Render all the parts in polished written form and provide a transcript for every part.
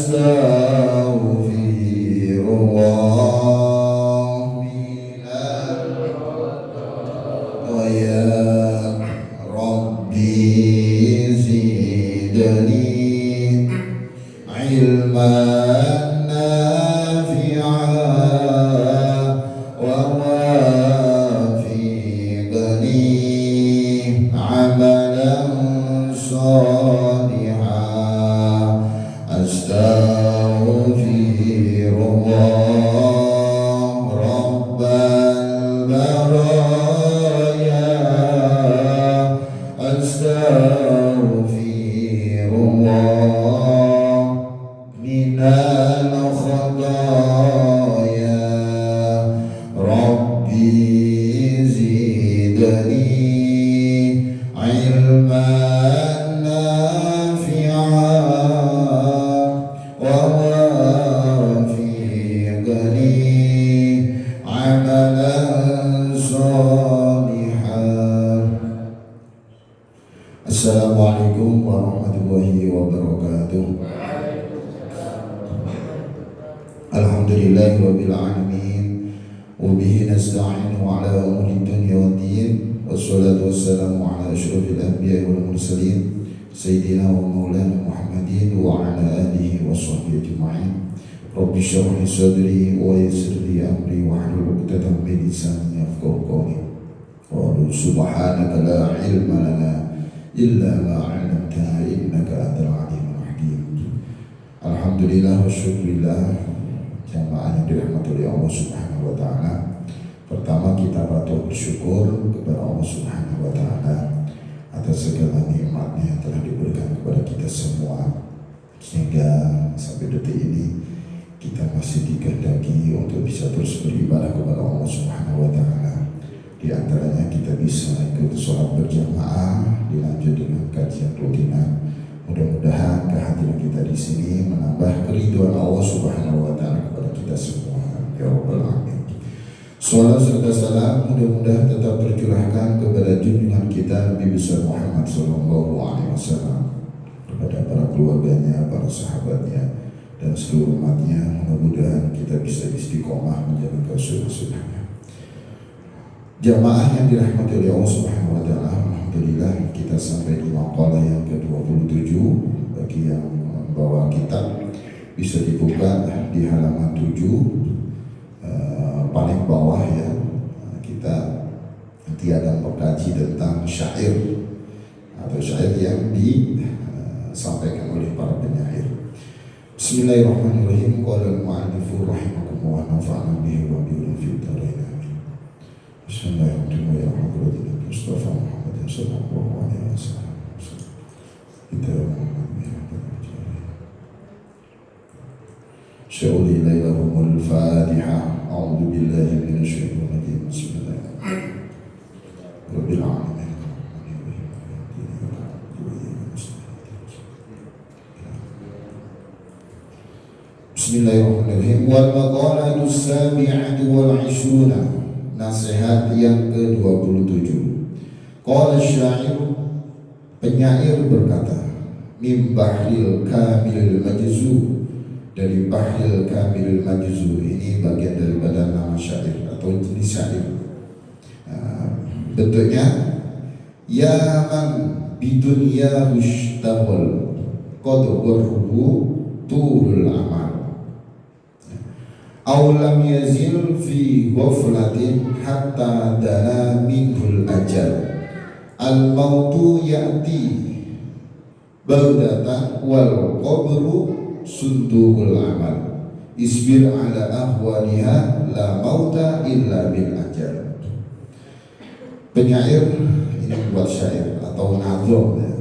astaghfirullah minal ya Rabbi zidni ilman nafi'an wa wafiqni amalan salihan astaghfirullah rabbal baraya astaghfirullah minal khataaya rabbi zidni ilman nafi'an wa wafiqni amalan salihan. Assalamualaikum warahmatullahi wabarakatuh. Alhamdulillahirabbil alamin wa bihi nasta'inu ala umuri dunya waddin wassalatu wassalamu ala asyrafil anbiya'i wal mursalin sayyidina wa maulana Muhammadin wa ala alihi wa sahbihi ajma'in. Rabbi shrah li sadri wa yassir li amri wa hlul 'uqdatam min lisani yafqahu qawli. Qalu subhanaka la ilma lana illa ma 'allamtana innaka antal alimul hakim. Alhamdulillah wa syukurillah jamaah yang dirahmati oleh Allah Subhanahu wa taala. Pertama kita patut bersyukur kepada Allah Subhanahu wa taala atas segala nikmatnya yang telah diberikan kepada kita semua, sehingga sampai detik ini kita masih dikehendaki untuk bisa terus beribadah kepada Allah Subhanahu wa taala. Di antaranya kita bisa ikut sholat berjamaah, dilanjut dengan kajian rutinan. Mudah-mudahan kehadiran kita di sini menambah keridhaan Allah Subhanahu wa taala kepada kita semua, ya rabbal alamin. Salam serta salam mudah-mudahan tetap tercurahkan kepada junjungan kita Nabi besar Muhammad sallallahu alaihi wasallam, kepada para keluarganya, para sahabatnya, dan seluruh umatnya. Mudah-mudahan kita bisa istiqomah menjalankan sunnah-sunnahnya. Jamaah yang dirahmati oleh Allah Subhanahu wa taala, alhamdulillah kita sampai di maqalah yang ke-27. Bagi yang membawa kitab bisa dibuka di halaman 7, paling bawah ya. Kita nanti akan mengkaji tentang syair atau syair yang disampaikan oleh para penyair. Bismillahirrahmanirrahim. Qala al-mu'allifu rahimakumullah wa nafa'ana bihi wa bihi fid dharain. Bismillahirrahmanirrahim. Mustafa Muhammad sallallahu alaihi wasallam. Kita Sya'uli lailahumul Fatiha. A'udzu billahi minasy syaithanir rajim. Bismillahirrahmanirrahim. Rabbil alamin. Bismillahirrahmanirrahim. Wal maqalatu as-sabi'atu wal 'ishruna. Nasihat yang ke-27. Qala syair, penyair berkata, Mim bahril kamilil majzu, dari bahril kamilil majzu. Ini bagian daripada nama syair atau jenis syair. Bentuknya ya man bidunya mushtawal qad warhu turul amal aw lam yazil fi ghaflatin hatta dana minhul ajal al mautu ya'ti baghdatan wal qabru sundukul amal isbir ala ahwaliha la mauta illa bil ajal. Penyair ini membuat syair atau nazom ya.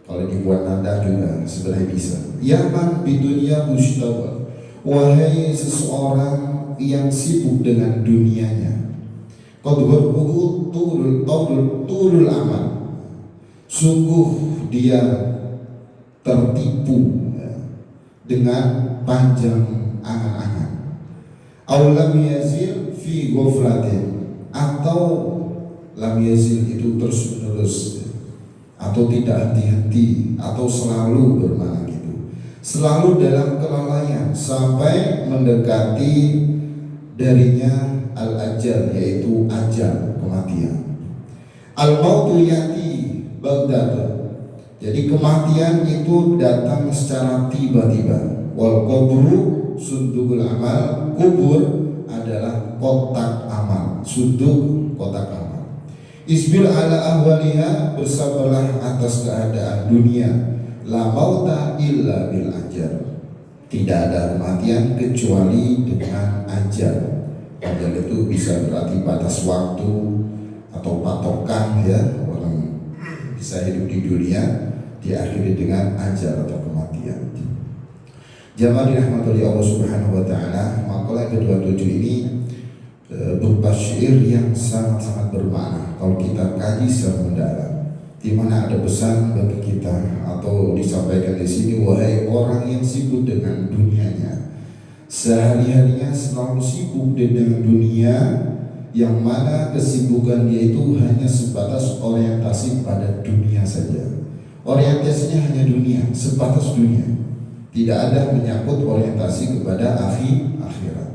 Kalau dibuat nada juga sebenarnya bisa. Ya man bidunya mushtawal, wahai seseorang yang sibuk dengan dunianya. Qad warbuhu turul amal, sungguh dia tertipu ya, dengan panjang angan-angan. Aw lam yazil fi ghaflatin, atau lam yazil itu terus menerus ya, atau tidak henti-henti, atau selalu bermakna gitu. selalu dalam kelalaian sampai mendekati darinya al-ajal, yaitu ajal, kematian. Al-mautu yati baghdad. Jadi kematian itu datang secara tiba-tiba. Wal qabru sundukul amal. Kubur adalah kotak amal. Sunduk kotak amal. Isbir ala ahwaliha, bersabarlah atas keadaan dunia. La mauta illa bil ajal. Tidak ada kematian kecuali dengan ajal. Ajal itu bisa berarti batas waktu atau patokan, ya, orang bisa hidup di dunia diakhiri dengan ajal atau kematian. Jamaah dirahmati Allah Subhanahu wa taala, makalah ke-27 ini berupa syair yang sangat-sangat bermakna kalau kita kaji secara mendalam, di mana ada pesan bagi kita atau disampaikan di sini, wahai orang yang sibuk dengan dunianya, sehari-harinya selalu sibuk dengan dunia, yang mana kesibukan dia itu hanya sebatas orientasi pada dunia saja. Orientasinya hanya dunia, sebatas dunia. Tidak ada menyangkut orientasi kepada akhirat.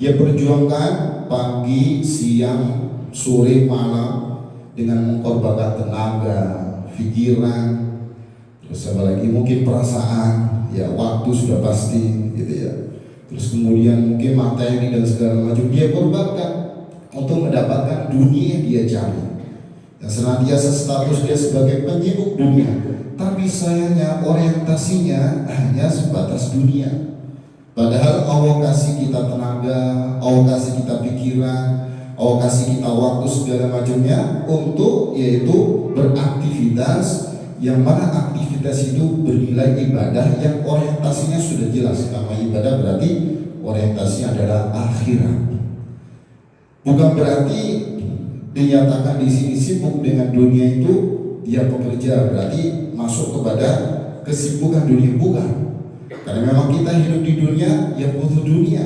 Dia perjuangkan pagi, siang, sore, malam dengan mengorbankan tenaga, pikiran, terus apa lagi, mungkin perasaan, ya waktu sudah pasti gitu ya. Terus kemudian mungkin materi dan segala macam dia korbankan untuk mendapatkan dunia yang dia cari, dan senantiasa status dia sebagai penyibuk dunia. Tapi sayangnya orientasinya hanya sebatas dunia. Padahal Allah kasih kita tenaga, Allah kasih kita pikiran, Allah kasih kita waktu segala macamnya untuk yaitu beraktivitas, yang mana aktivitas itu bernilai ibadah yang orientasinya sudah jelas. Nama ibadah berarti orientasinya adalah akhirat. Bukan berarti dinyatakan di sini sibuk dengan dunia itu dia pekerja, berarti masuk kepada kesibukan dunia, bukan. Karena memang kita hidup di dunia yang butuh dunia.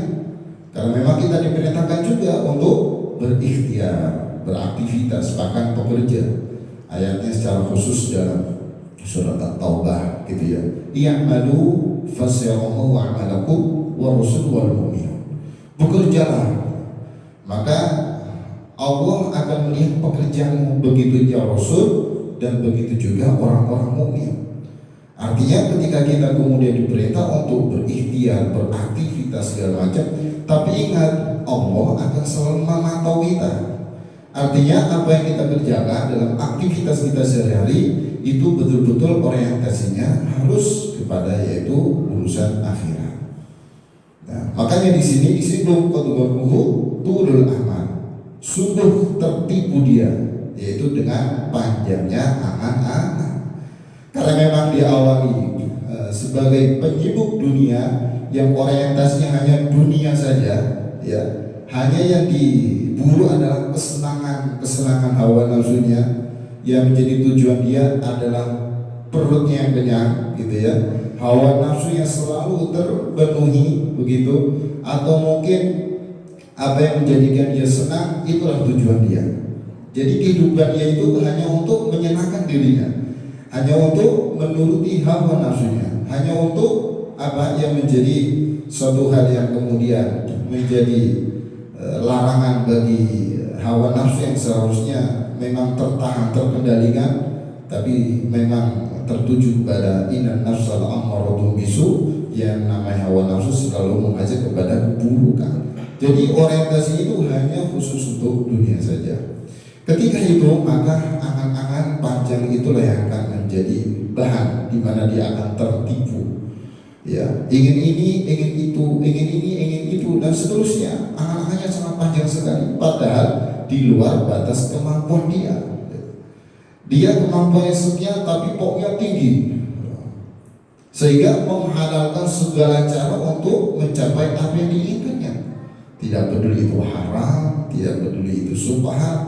Karena memang kita diperintahkan juga untuk berikhtiar, beraktivitas, bahkan pekerja. Ayatnya secara khusus dalam surat At-Taubah gitu ya. I'malu fasyarallahu a'malakum wa rasul wal mu'minun. Bekerjalah, maka Allah akan melihat pekerjaanmu, begitu ya Rasul dan begitu juga orang-orang mukmin. Artinya ketika kita kemudian diperintah untuk berikhtiar, beraktivitas segala macam, tapi ingat Allah akan selalu memantau kita. Artinya apa yang kita kerjakan dalam aktivitas kita sehari-hari itu betul-betul orientasinya harus kepada yaitu urusan akhirat. Nah, makanya di sini belum turul amal, sungguh tertipu dia, yaitu dengan panjangnya angan-angan. Karena memang diawali sebagai penyibuk dunia yang orientasinya hanya dunia saja, ya, hanya yang diburu adalah kesenangan hawa nafsunya, yang menjadi tujuan dia adalah perutnya yang kenyang, gitu ya. Hawa nafsu yang selalu terpenuhi begitu, atau mungkin apa yang menjadikan dia senang, itulah tujuan dia. Jadi kehidupan dia itu hanya untuk menyenangkan dirinya, hanya untuk menuruti hawa nafsunya, hanya untuk apa yang menjadi suatu hal yang kemudian menjadi larangan bagi hawa nafsu yang seharusnya memang terkendalikan, tapi memang tertuju kepada inna nafsal ammaratun bisu, yang namanya hawa nafsu selalu mengajak kepada keburukan. Jadi orientasi itu hanya khusus untuk dunia saja. Ketika itu maka angan-angan panjang itulah yang akan menjadi bahan di mana dia akan tertipu. Ya, ingin ini, ingin itu, ingin ini, ingin itu, dan seterusnya. Angan-angannya sangat panjang sekali, padahal di luar batas kemampuan dia. Dia kemampuannya sekian tapi pokoknya tinggi, sehingga menghalalkan segala cara untuk mencapai apa yang diinginkannya. Tidak peduli itu haram, tidak peduli itu subhat,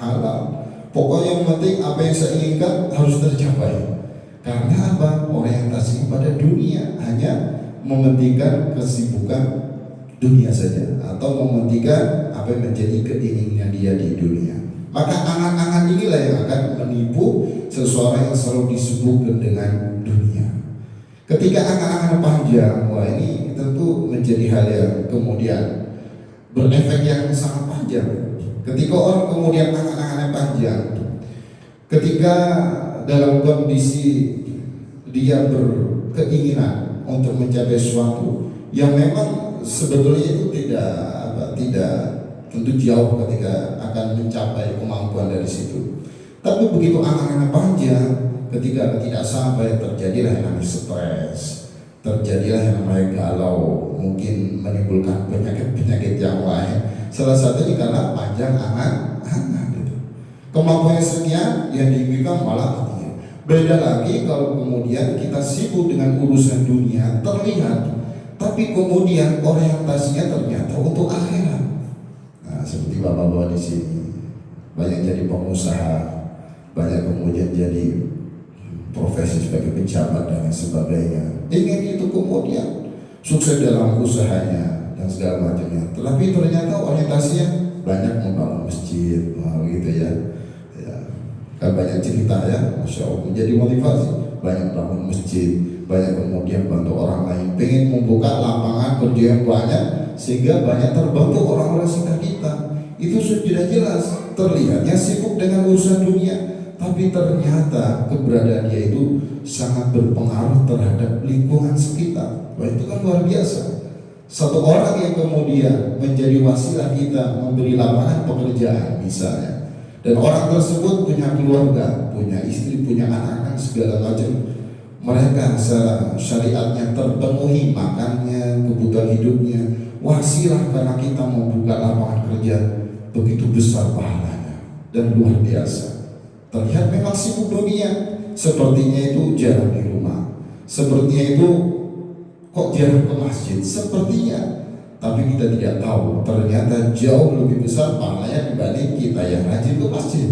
halal. Pokoknya yang penting apa yang saya inginkan harus tercapai. Karena apa? Orientasi pada dunia, hanya mementingkan kesibukan dunia saja, atau mementingkan apa yang menjadi keinginan dia di dunia. Maka angan-angan inilah yang akan menipu seseorang yang selalu disibukkan dengan dunia. Ketika angan-angan panjang, wah ini tentu menjadi hal yang kemudian berefek yang sangat panjang. Ketika orang kemudian angan-angannya panjang, ketika dalam kondisi dia berkeinginan untuk mencapai sesuatu yang memang sebetulnya itu tidak tentu jauh ketika akan mencapai kemampuan dari situ. Tapi begitu angan-angan panjang, ketika tidak sampai, terjadilah yang namanya stres, terjadilah yang namanya galau, mungkin menimbulkan penyakit-penyakit yang lain. Salah satunya karena panjang angan-angan gitu. Kemampuan sekian yang diinginkan malah kecil. Beda lagi kalau kemudian kita sibuk dengan urusan dunia terlihat, tapi kemudian orientasinya ternyata untuk akhirat. Nah, seperti bapak-bapak di sini banyak jadi pengusaha, banyak kemudian jadi profesi sebagai pejabat dan sebagainya. Ingin itu kemudian sukses dalam usahanya dan segala macamnya. Tetapi ternyata orientasinya banyak membangun masjid, gitu ya. Kan banyak cerita ya, Masya Allah, menjadi motivasi. Banyak bangun masjid, banyak kemudian bantu orang lain, pengen membuka lapangan kerja yang banyak sehingga banyak terbantu orang-orang sekitar kita. Itu sudah jelas, terlihatnya sibuk dengan urusan dunia, tapi ternyata keberadaan dia itu sangat berpengaruh terhadap lingkungan sekitar. Wah, itu kan luar biasa. Satu orang yang kemudian menjadi wasilah kita memberi lapangan pekerjaan misalnya, dan orang tersebut punya keluarga, punya istri, punya anak-anak segala macam, mereka syariatnya terpenuhi, makannya, kebutuhan hidupnya, wasilah karena kita membuka lapangan kerja, begitu besar pahalanya dan luar biasa. Terlihat memang sibuk dunia, sepertinya itu jarang di rumah, sepertinya itu kok jarang ke masjid, sepertinya. Tapi kita tidak tahu, ternyata jauh lebih besar pahalanya dibanding kita yang rajin ke masjid.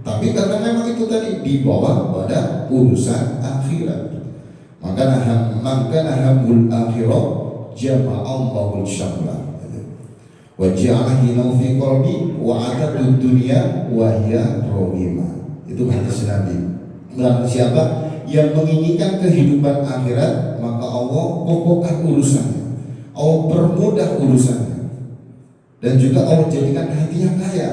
Tapi karena memang itu tadi dibawa pada urusan akhirat. Maka nahamul akhirat jama'allahul syamla. Wa ja'alahu fi qalbi wa atadud dunya wa hiya rawima. Itu hadis Nabi. Barang siapa yang menginginkan kehidupan akhirat, maka Allah pokokkan urusannya, Allah permudah urusannya, dan juga Allah jadikan hatinya kaya,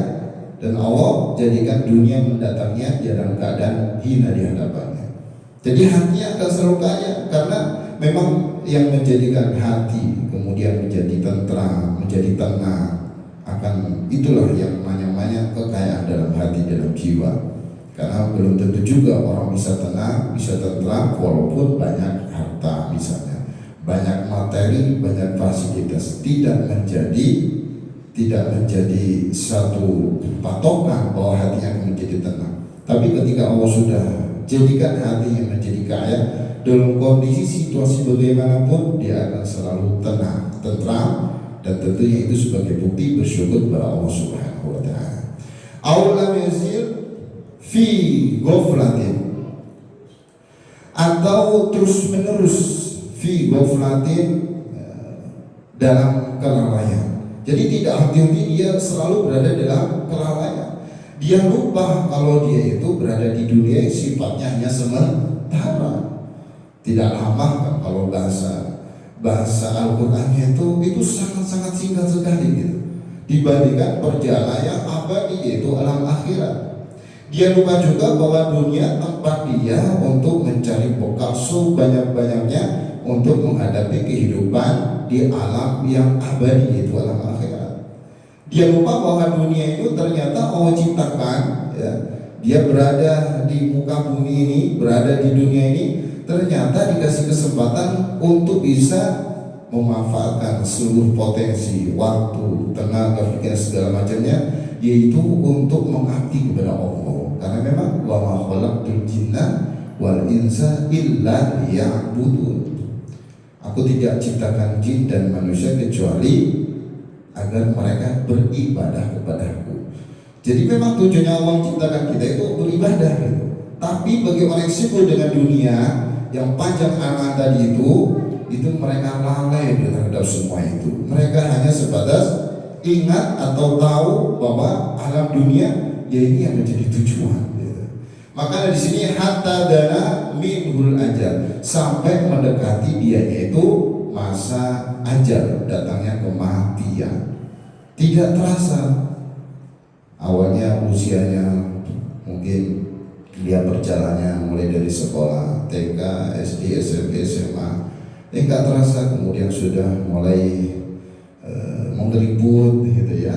dan Allah jadikan dunia mendatangnya dalam keadaan hina di hadapannya. Jadi hatinya akan selalu kaya, karena memang yang menjadikan hati kemudian menjadi tentram, menjadi tenang, akan itulah yang namanya kekayaan dalam hati, dalam jiwa. Karena belum tentu juga orang bisa tenang, bisa tentram walaupun banyak harta misalnya, banyak materi, banyak fasilitas, tidak menjadi satu patokan bahwa hatinya akan menjadi tenang. Tapi ketika Allah sudah jadikan hatinya menjadi kaya, dalam kondisi situasi bagaimanapun dia akan selalu tenang, tentram, dan tentunya itu sebagai bukti bersyukur kepada Allah Subhanahu wa taala. Aulam yazil fi ghaflatin, atau terus menerus fi ghaflatin, dalam kelalaian. Jadi tidak hati-hati dia selalu berada dalam kelalaian. Dia lupa kalau dia itu berada di dunia sifatnya hanya sementara. Tidak lama kan, kalau bahasa Al-Qur'annya itu sangat-sangat singkat sekali gitu, dibandingkan perjalanan abadi yaitu alam akhirat. Dia lupa juga bahwa dunia tempat dia untuk mencari bekal sebanyak-banyaknya untuk menghadapi kehidupan di alam yang abadi yaitu alam akhirat. Dia lupa bahwa dunia itu ternyata Allah ciptakan ya. Dia berada di muka bumi ini, berada di dunia ini, ternyata dikasih kesempatan untuk bisa memanfaatkan seluruh potensi, waktu, tenaga, pikiran segala macamnya, yaitu untuk mengabdi kepada Allah. Karena memang wa ma khalaqtul jinna wal insa illa liya'budun. Aku tidak ciptakan jin dan manusia kecuali agar mereka beribadah kepadaku. Jadi memang tujuannya Allah ciptakan kita itu beribadah gitu. Tapi bagi orang yang sibuk dengan dunia yang panjang angan tadi itu mereka lalai terhadap semua itu. Mereka hanya sebatas ingat atau tahu bahwa alam dunia ya ini yang menjadi tujuan gitu. Maka di sini hatta dana minhul ajal, sampai mendekati dia yaitu masa ajal, datangnya kematian. Tidak terasa. Awalnya usianya mungkin dia berjalannya mulai dari sekolah TK, SD, SMP, SMA, nggak terasa kemudian sudah mulai menggeribut gitu ya,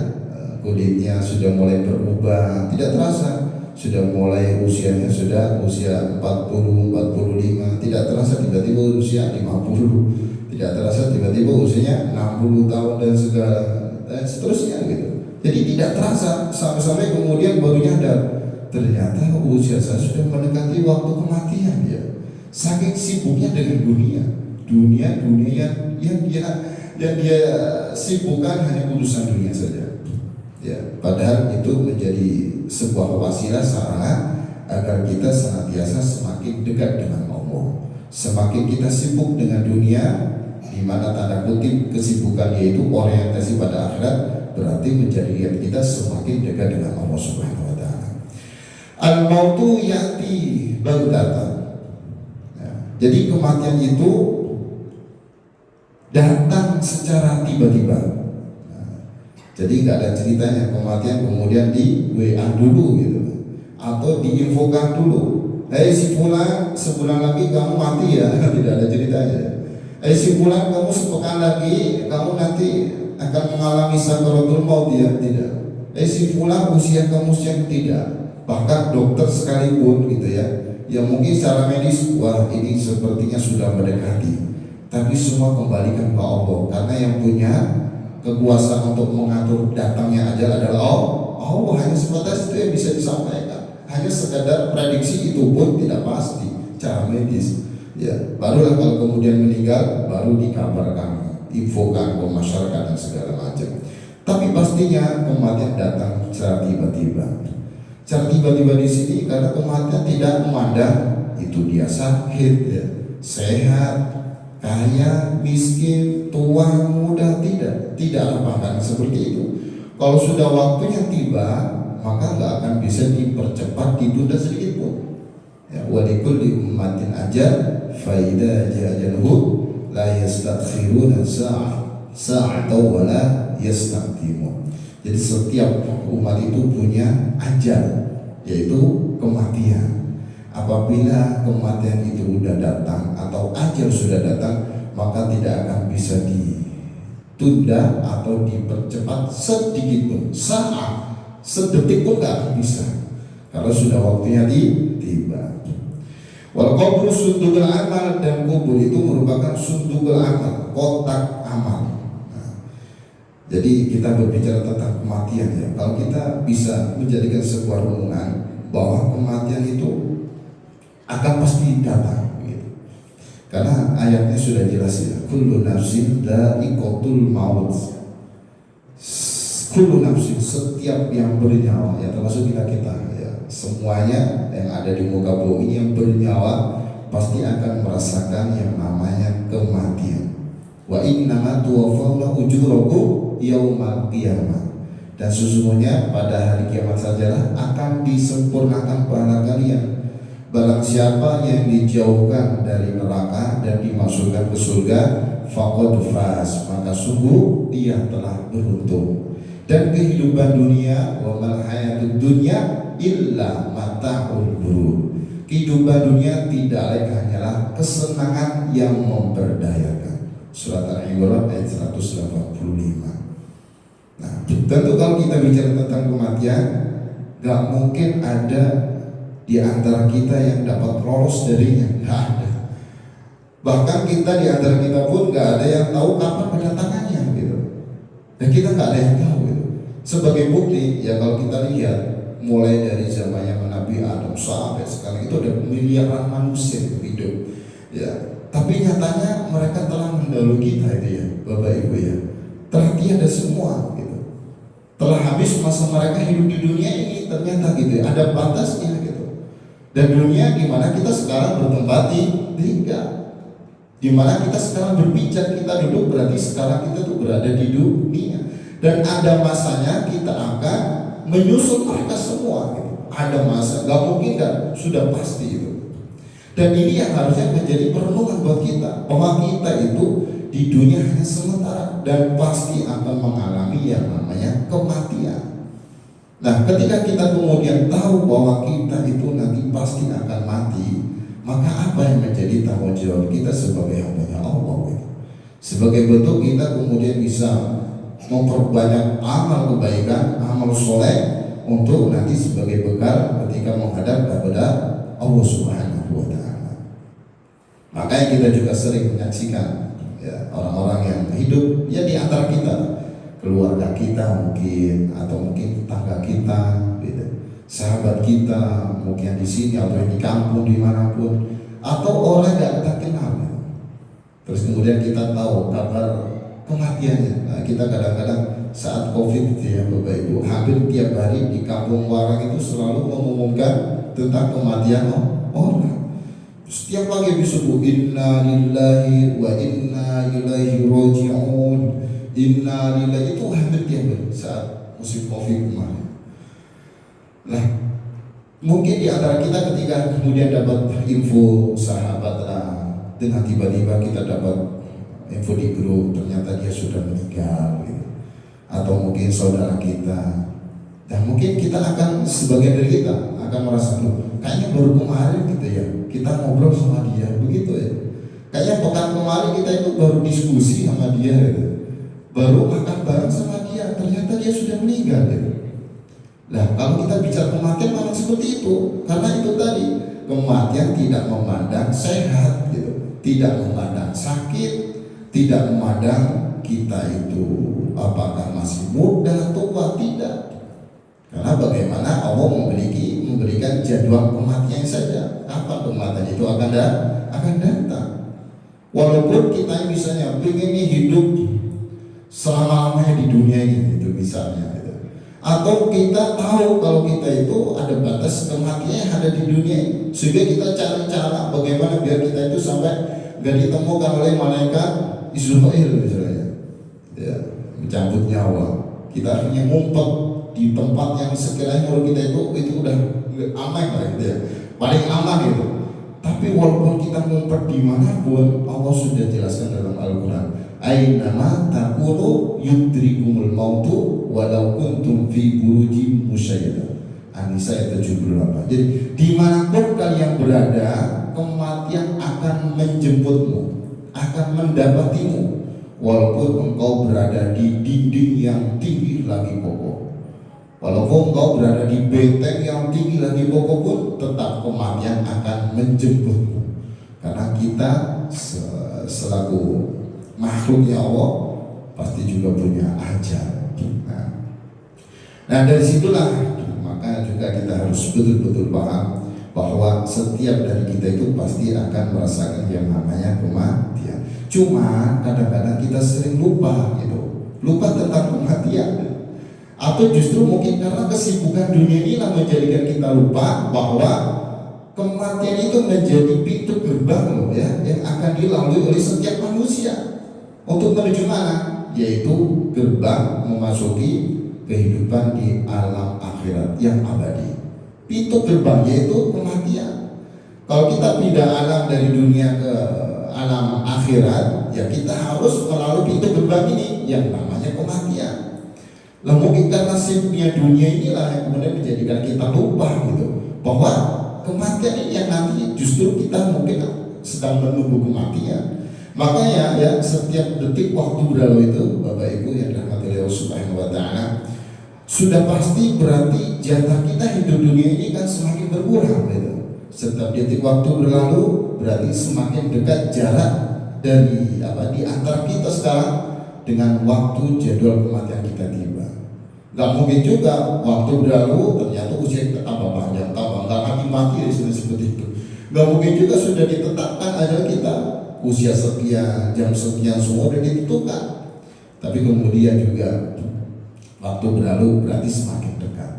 kulitnya sudah mulai berubah, tidak terasa. Sudah mulai usianya sudah usia 40, 45, tidak terasa tiba-tiba usia 50, tidak terasa tiba-tiba usianya 60 tahun dan segala dan seterusnya gitu. Jadi tidak terasa sampai kemudian baru nyadar, ternyata usia saya sudah mendekati waktu kematian ya. Saking sibuknya dengan dunia yang dia sibukkan hanya urusan dunia saja. Ya, padahal itu menjadi sebuah wasilah sarana agar kita senantiasa semakin dekat dengan Allah. Semakin kita sibuk dengan dunia, di mana tanda kutip kesibukan yaitu orientasi pada akhirat, berarti menjadikan kita semakin dekat dengan Allah Subhanahu wa taala. Al-mautu ya'ti baghtatan. Ya, jadi kematian itu datang secara tiba-tiba. Jadi nggak ada ceritanya kematian kemudian di WA dulu gitu, atau diinfokan dulu. Hei si fulan, sebulan lagi kamu mati ya, tidak ada ceritanya. Hei si fulan, kamu sepekan lagi kamu nanti akan mengalami sakaratul maut ya, tidak. Hei si fulan, usia kamu yang tidak. Bahkan dokter sekalipun gitu ya, yang mungkin secara medis wah ini sepertinya sudah mendekati, tapi semua kembalikan ke Allah, karena yang punya kekuasaan untuk mengatur datangnya ajal adalah Allah. Hanya sebatas itu yang bisa disampaikan. Hanya sekadar prediksi itu pun tidak pasti cara medis. Ya, barulah kalau kemudian meninggal baru dikabarkan, infokan ke masyarakat dan segala macam. Tapi pastinya kematian datang secara tiba-tiba. Secara tiba-tiba di sini karena kematian tidak memandang itu dia sakit, ya, sehat, kaya, miskin, tua, muda, tidak bahkan seperti itu. Kalau sudah waktunya tiba, maka nggak akan bisa dipercepat, ditunda sedikit pun. Ya, walikulli ummatin ajal, fa idza jaa ajaluhum la yastakhiruna sa'atan wa la yastaqdimun. Jadi setiap umat itu punya ajal, yaitu kematian. Apabila kematian itu sudah datang atau ajal sudah datang, maka tidak akan bisa ditunda atau dipercepat sedikit pun, sedetik pun tidak akan bisa, kalau sudah waktunya tiba. Wal qabru sundukul amal, dan kubur itu merupakan sundukul amal, kotak amal. Jadi kita berbicara tentang kematian ya. Kalau kita bisa menjadikan sebuah renungan bahwa kematian itu akan pasti datang gitu. Karena ayatnya sudah jelas ya, kullu nafsin dha'iqatul maut. Kullu nafsin, setiap yang bernyawa, ya termasuk kita ya, semuanya yang ada di muka bumi yang bernyawa pasti akan merasakan yang namanya kematian. Wa innama tuwaffawna ujurakum yaumal qiyamah. Dan sesungguhnya pada hari kiamat sajalah akan disempurnakan pahala kalian. Barang siapa yang dijauhkan dari neraka dan dimasukkan ke surga, faqad faz, maka sungguh dia telah beruntung. Dan kehidupan dunia, wa mal hayatud dunya illa mata'ul ghurur. Kehidupan dunia tidak lain hanyalah kesenangan yang memperdayakan. Surat Al-Imran ayat 185. Nah, tentu kalau kita bicara tentang kematian, gak mungkin ada di antara kita yang dapat lolos darinya, nggak ada. Bahkan kita di antara kita pun nggak ada yang tahu kapan kedatangannya, gitu. Dan kita nggak ada yang tahu, gitu. Sebagai bukti, ya kalau kita lihat mulai dari zamannya Nabi Adam sampai sekarang itu ada miliaran manusia yang hidup, ya. Tapi nyatanya mereka telah mendahului kita itu ya, Bapak Ibu ya. Telah tiada semua, gitu. Telah habis masa mereka hidup di dunia ini, ternyata gitu ya, ada batasnya gitu. Dan dunia di mana kita sekarang bertempat tinggal, di mana kita sekarang berpijak, kita duduk, berarti sekarang kita tuh berada di dunia. Dan ada masanya kita akan menyusul mereka semua gitu. ada masa, gak mungkin kan, sudah pasti itu. Dan ini yang harusnya menjadi perenungan buat kita, bahwa kita itu di dunia hanya sementara dan pasti akan mengalami yang namanya kematian. Nah, ketika kita kemudian tahu bahwa kita itu nanti pasti akan mati, maka apa yang menjadi tanggung jawab kita sebagai hamba-Nya Allah itu? Sebagai bentuk kita kemudian bisa memperbanyak amal kebaikan, amal soleh untuk nanti sebagai bekal ketika menghadap kepada Allah Subhanahu wa Ta'ala. Makanya kita juga sering menyaksikan ya, orang-orang yang hidup ya di antara kita, keluarga kita mungkin, atau mungkin tetangga kita, gitu. Sahabat kita mungkin di sini atau di kampung dimanapun, atau orang yang kita kenal. Terus kemudian kita tahu kabar kematiannya. Nah, kita kadang-kadang saat COVID ya Bapak Ibu, hampir tiap hari di kampung Warang itu selalu mengumumkan tentang kematian orang. Setiap pagi disebut inna lillahi wa inna ilaihi raji'un. Inna lillahi, itu hampir tiap hari saat musim COVID kemarin. Nah, mungkin di antara kita ketika kemudian dapat info sahabat dengan tiba-tiba kita dapat info di grup ternyata dia sudah meninggal gitu. Atau mungkin saudara kita, dan mungkin kita akan, sebagian dari kita akan merasa kayaknya baru kemarin gitu ya kita ngobrol sama dia, begitu ya. Kayaknya pekan kemarin kita itu baru diskusi sama dia gitu. Baru makan bareng sama dia, ternyata dia sudah meninggal gitu. Nah, kalau kita bicara kematian malah seperti itu, karena itu tadi kematian tidak memandang sehat gitu, tidak memandang sakit, tidak memandang kita itu apakah masih muda, tua, tidak. Karena bagaimana Allah memberikan jadwal kematian saja, kapan kematian itu akan datang. Walaupun kita misalnya ingin hidup selama-lamanya di dunia ini, itu misalnya gitu. Atau kita tahu kalau kita itu ada batas kematian yang ada di dunia ini, sehingga kita cari cara bagaimana biar kita itu sampai gak ditemukan oleh malaikat Israel misalnya, ya, mencabut nyawa. Kita akhirnya ngumpet di tempat yang sekiranya menurut kita itu udah aman lah gitu ya, paling aman gitu. Tapi walaupun kita ngumpet dimanapun, Allah sudah jelaskan dalam Al-Quran, Ainama takunu yudrikumul mautu walau kuntum fi burujim musyayyadah. An-Nisa ayat 78. Jadi dimanapun kalian berada, kematian akan menjemputmu, akan mendapatimu, walaupun engkau berada di dinding yang tinggi lagi kokoh, walaupun engkau berada di benteng yang tinggi lagi kokoh pun, tetap kematian akan menjemputmu. Karena kita selaku makhluknya Allah pasti juga punya ajal. Nah dari situlah maka juga kita harus betul-betul paham bahwa setiap dari kita itu pasti akan merasakan yang namanya kematian. Cuma kadang-kadang kita sering lupa gitu, lupa tentang kematian. Atau justru mungkin karena kesibukan dunia inilah menjadikan kita lupa bahwa kematian itu menjadi pintu gerbang loh ya, yang akan dilalui oleh setiap manusia. Untuk menuju mana? Yaitu gerbang memasuki kehidupan di alam akhirat yang abadi. Pintu gerbang yaitu kematian. Kalau kita pindah alam dari dunia ke alam akhirat, ya kita harus melalui pintu gerbang ini yang namanya kematian. Lah mungkin karena sibuknya dunia inilah yang kemudian menjadikan kita lupa gitu, bahwa kematian ini yang nanti justru kita mungkin sedang menunggu kematian. Makanya ya setiap detik waktu berlalu itu Bapak Ibu yang dirahmati Allah Subhanahu wa Ta'ala, sudah pasti berarti jatah kita hidup dunia ini kan semakin berkurang gitu. Setiap detik waktu berlalu berarti semakin dekat jarak dari di antara kita sekarang dengan waktu jadwal kematian kita tiba. Gak mungkin juga waktu berlalu ternyata usia kita tambah panjang, tambah gak akan mati seperti itu. Gak mungkin juga sudah ditetapkan ajal kita usia sekian, jam sekian, semua sudah ditentukan. Tapi kemudian juga waktu berlalu berarti semakin dekat.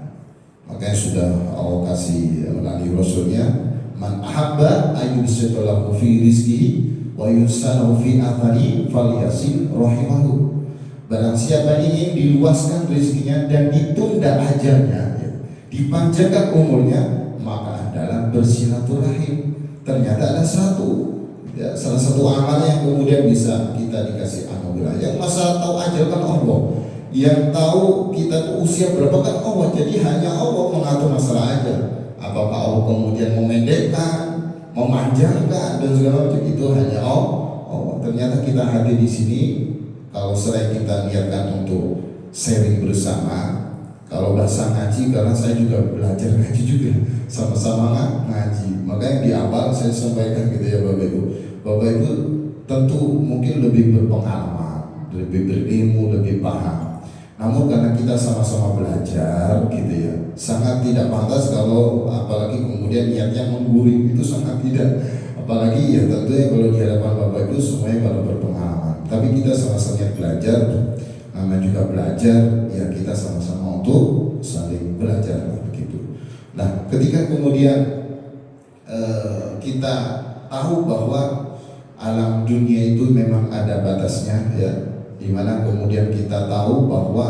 Makanya sudah Allah kasih melalui Rasulnya, man ahabba ayyubsitalahu fi rizqihi wa yunsanahu fi athari falyasil rahimahu. Barang siapa ingin diluaskan rezekinya dan ditunda ajalnya, ya, dipanjangkan umurnya, maka adalah bersilaturahim. Ternyata ada salah satu amal yang kemudian bisa kita dikasih anugerah. Yang masalah tahu ajal kan Allah, yang tahu kita tuh usia berapa kan Allah. Jadi hanya Allah mengatur masalah ajal. Apakah Allah kemudian memendekkan, memanjangkan dan segala macam, itu hanya Allah. Ternyata kita hadir di sini, kalau selain kita niatkan untuk sharing bersama, kalau bahasa ngaji, karena saya juga belajar ngaji juga, sama-sama ngaji. Makanya di awal saya sampaikan gitu ya Bapak Ibu. Bapak Ibu tentu mungkin lebih berpengalaman, lebih berilmu, lebih paham. Namun karena kita sama-sama belajar gitu ya, sangat tidak pantas kalau apalagi kemudian niatnya menggurui, itu sangat tidak. Apalagi ya tentunya kalau di hadapan Bapak Ibu semuanya pada berpengalaman. Tapi kita sama-sama belajar, namanya juga belajar, ya kita sama-sama untuk saling belajar begitu. Nah, ketika kemudian kita tahu bahwa alam dunia itu memang ada batasnya ya, dimana kemudian kita tahu bahwa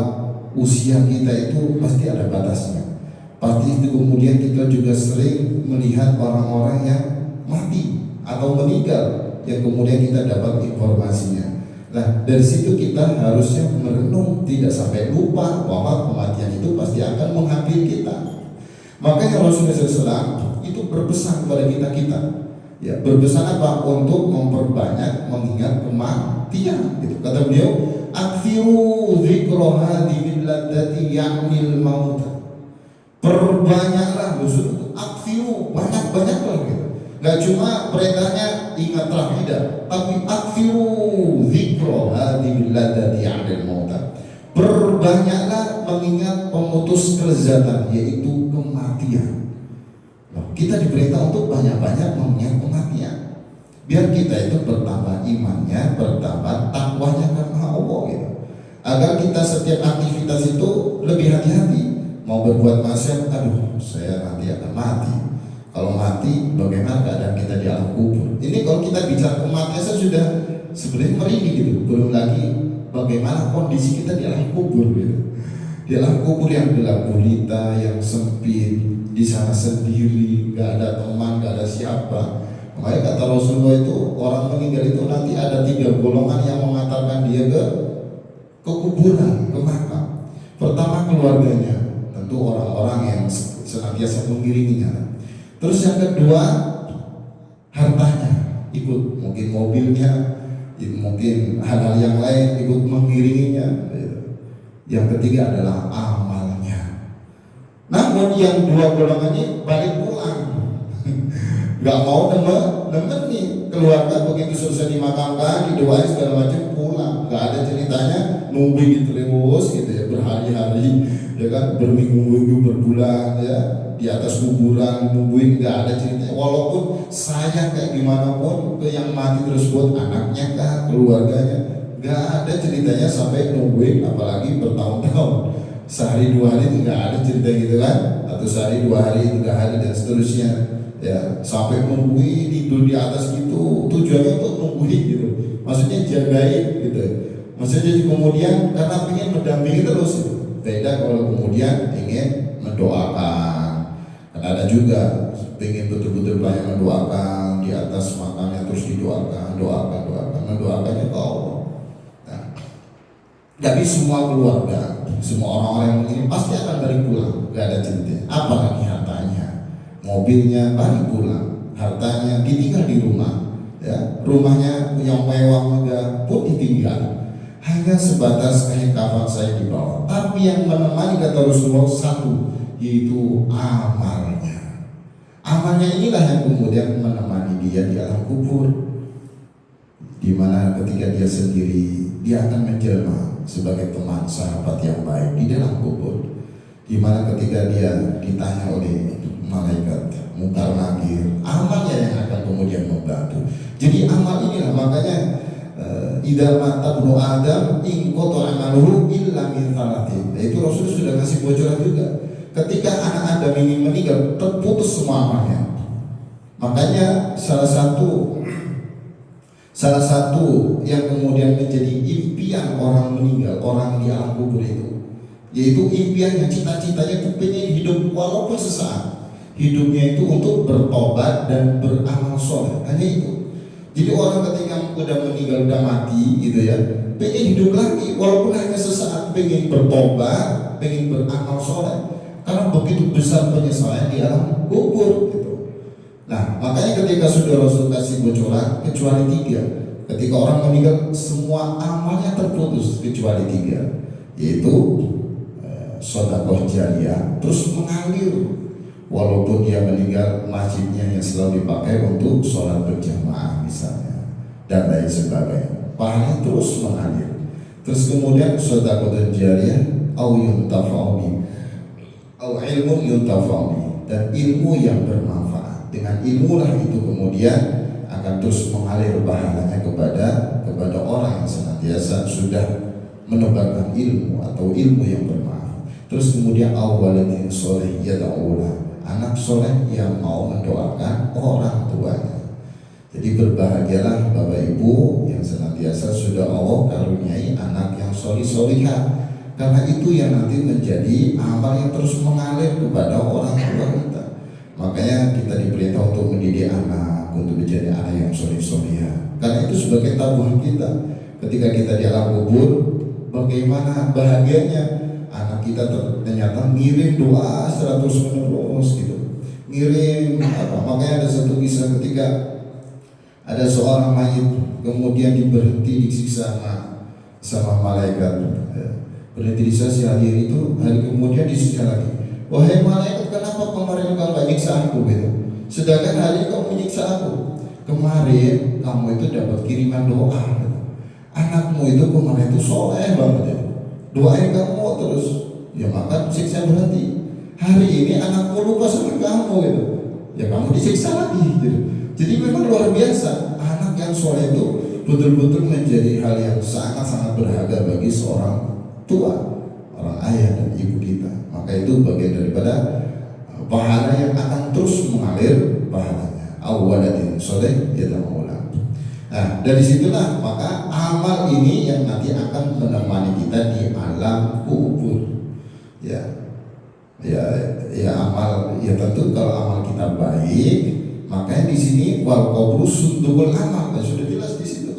usia kita itu pasti ada batasnya. Pasti itu kemudian kita juga sering melihat orang-orang yang mati atau meninggal, yang kemudian kita dapat informasinya. Nah, dari situ kita harusnya merenung, tidak sampai lupa bahwa kematian itu pasti akan menghampiri kita. Makanya Rasulullah SAW itu berpesan kepada kita, ya, berpesan apa? Untuk memperbanyak mengingat kematian. Gitu. Kata beliau, "Aktsiru dzikra hadhil ladzati ya'nil maut." Perbanyaklah, maksud aktsiru, banyak-banyaklah gitu. Gak cuma perintahnya ingatlah tidak, tapi aktsiru dzikra hadhil ladzati ya'nil maut. Perbanyaklah mengingat pemutus kelezatan, yaitu kematian. Kita diperintah untuk banyak-banyak mengingat kematian, biar kita itu bertambah imannya, bertambah takwanya karena Allah gitu. Agar kita setiap aktivitas itu lebih hati-hati. Mau berbuat maksiat, aduh saya nanti akan mati. Kalau mati bagaimana keadaan kita di alam kubur? Ini kalau kita bicara kematian saya sudah sebenarnya merinding gitu. Belum lagi bagaimana kondisi kita di alam kubur gitu. Di alam kubur yang gelap gulita, yang sempit, di sana sendiri, gak ada teman, gak ada siapa. Makanya kata Rasulullah itu, orang meninggal itu nanti ada 3 golongan yang mengantarkan dia ke kuburan, ke makam. Pertama keluarganya, tentu orang-orang yang senantiasa mengiringinya. Terus yang kedua hartanya, ikut, mungkin mobilnya, mungkin hal-hal yang lain ikut mengiringinya. Yang ketiga adalah amalnya. Namun yang 2 golongan ini balik pulang, nggak mau nemenin keluarga begitu selesai dimakamkan, didoain segala macam, pulang. Nggak ada ceritanya nungguin terus gitu ya, berhari-hari ya kan, berminggu-minggu, berbulan ya di atas kuburan nungguin, nggak ada ceritanya. Walaupun sayang kayak gimana pun ke yang mati terus buat anaknya kah, keluarganya, nggak ada ceritanya sampai nungguin, apalagi bertahun-tahun. Sehari 2 hari nggak ada cerita gitu kan, atau sehari 2 hari 3 hari dan seterusnya ya, sampai nungguin tidur di atas gitu. Tujuannya untuk nungguin gitu, maksudnya jagain gitu, maksudnya kemudian karena ingin mendampingi terus gitu. Beda kalau kemudian ingin mendoakan, karena ada juga ingin betul-betul banyak mendoakan di atas makamnya, terus didoakan, mendoakannya ke Allah. Nah, tapi semua keluarga, semua orang-orang yang begini pasti akan balik pulang, gak ada cerita. Apalagi hartanya, mobilnya balik pulang, hartanya ditinggal di rumah, ya, rumahnya yang mewah megah pun ditinggal. Hanya sebatas kain kafan saya di bawah. Tapi yang menemani kata Rasulullah satu, yaitu amalnya. Amalnya inilah yang kemudian menemani dia di alam kubur, dimana ketika dia sendiri, dia akan menjelma sebagai teman sahabat yang baik di dalam kubur. Dimana ketika dia ditanya oleh malaikat Munkar Nakir, amalnya yang akan kemudian membantu. Jadi amal inilah, makanya idza mata ibnu Adam in qata amaluhu illa min thalathin. Itu Rasul sudah kasih bocoran juga. Ketika anak Adam ini meninggal, terputus semua amalnya. Makanya salah satu yang kemudian menjadi impian orang meninggal, orang di alam kubur itu, yaitu impiannya, cita-citanya itu pengen hidup walaupun sesaat. Hidupnya itu untuk bertobat dan beramal soleh, hanya itu. Jadi orang ketika udah meninggal, udah mati gitu ya, pengen hidup lagi walaupun hanya sesaat, pengen bertobat, pengen beramal soleh, karena begitu besar penyesalan di alam kubur gitu. Nah, makanya ketika sudah Rasul kasih bocoran kecuali 3, ketika orang meninggal semua amalnya terputus kecuali 3, yaitu sedekah jariyah terus mengalir. Walaupun dia meninggal, masjidnya yang selalu dipakai untuk sholat berjamaah misalnya dan lain sebagainya, pahalanya terus mengalir. Terus kemudian sedekah jariyah au yuntafa'u au ilmu yuntafa'u, dan ilmu yang bermanfaat. Dengan ilmulah itu kemudian akan terus mengalir pahalanya kepada orang yang senantiasa sudah menebarkan ilmu atau ilmu yang bermanfaat. Terus kemudian waladin soleh yad'ulah, anak soleh yang mau mendoakan orang tuanya. Jadi berbahagialah Bapak Ibu yang senantiasa sudah Allah karuniai anak yang solih-solihah, karena itu yang nanti menjadi amal yang terus mengalir kepada orang tua kita. Makanya kita diperintah untuk mendidik anak untuk menjadi anak yang solih-solihah, karena itu sebagai tabungan kita ketika kita di alam kubur. Bagaimana bahagianya anak kita ternyata ngirim doa 100 menerus gitu, ngirim apa. Makanya ada satu kisah ketika ada seorang mayit kemudian diberhenti disiksa sama malaikat, berhenti disiksa hari itu, hari kemudian disiksa lagi. Wahai malaikat, kenapa kemarin kamu gak nyiksa aku gitu, sedangkan hari ini kamu menyiksa aku? Kemarin kamu itu dapat kiriman doa gitu. Anakmu itu kemarin itu soleh banget ya, doain kamu terus, ya maka siksa berhenti. Hari ini anakmu lupa sama kamu gitu, ya kamu disiksa lagi gitu. Jadi memang luar biasa, anak yang soleh itu betul-betul menjadi hal yang sangat-sangat berharga bagi seorang tua, orang ayah dan ibu kita. Maka itu bagian daripada pahala yang akan terus mengalir pahalanya. Awwaladin soleh yad'ulah. Nah, dari situlah maka amal ini yang nanti akan menemani kita di alam kubur. Ya amal, ya tentu kalau amal kita baik, makanya di sini wal qabru sundukul amal, sudah jelas di situ.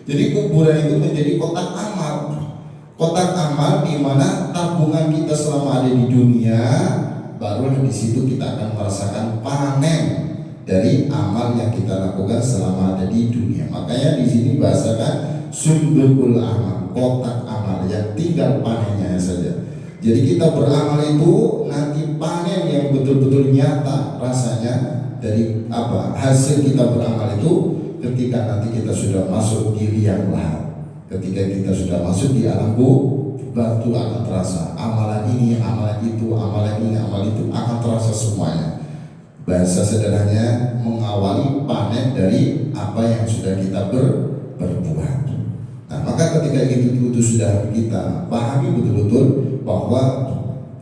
Jadi kuburan itu menjadi kotak amal. Kotak amal di mana tabungan kita selama ada di dunia, baru di situ kita akan merasakan panen dari amal yang kita lakukan selama ada di dunia. Makanya di sini bahasakan sundukul amal, kotak amal yang tinggal panennya saja. Jadi kita beramal itu nanti panen yang betul-betul nyata rasanya dari apa hasil kita beramal itu ketika nanti kita sudah masuk di liang lahat, ketika kita sudah masuk di alam batu akan terasa amalan ini, amalan itu, amalan ini, amalan itu akan terasa semuanya. Bahasa sederhananya mengawali panen dari apa yang sudah kita berbuat. Nah, maka ketika itu sudah kita pahami betul-betul bahwa